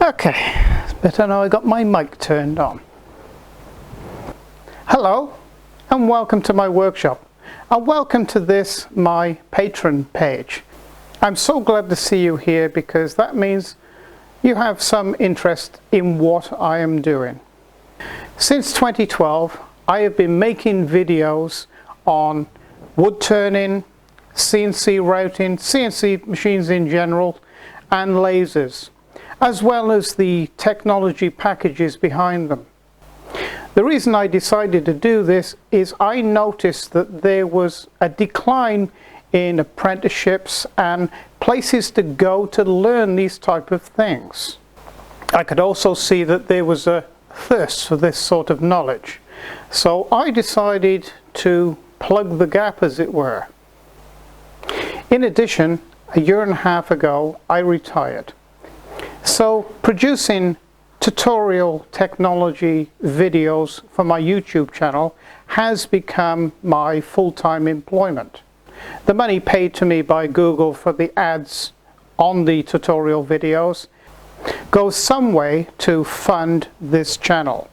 Okay, it's better now I got my mic turned on. Hello and welcome to my workshop, and welcome to this my Patreon page. I'm so glad to see you here because that means you have some interest in what I am doing. Since 2012 I have been making videos on wood turning, CNC routing, CNC machines in general, and lasers, as well as the technology packages behind them. The reason I decided to do this is I noticed that there was a decline in apprenticeships and places to go to learn these type of things. I could also see that there was a thirst for this sort of knowledge. So I decided to plug the gap, as it were. In addition, a year and a half ago I retired. So producing tutorial technology videos for my YouTube channel has become my full-time employment. The money paid to me by Google for the ads on the tutorial videos goes some way to fund this channel.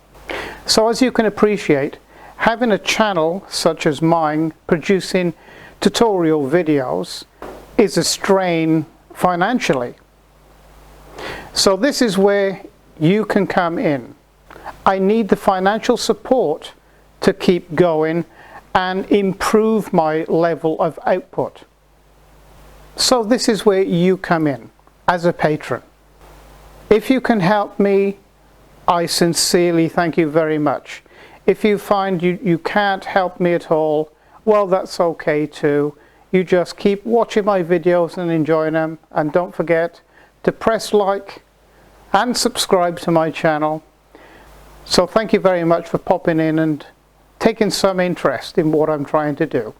So as you can appreciate, having a channel such as mine producing tutorial videos is a strain financially. So this is where you can come in. I need the financial support to keep going and improve my level of output. So this is where you come in as a patron. If you can help me, I sincerely thank you very much. If you find you can't help me at all, well, that's okay too. You just keep watching my videos and enjoying them, and don't forget to press like and subscribe to my channel. So thank you very much for popping in and taking some interest in what I'm trying to do.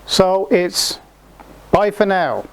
So it's bye for now.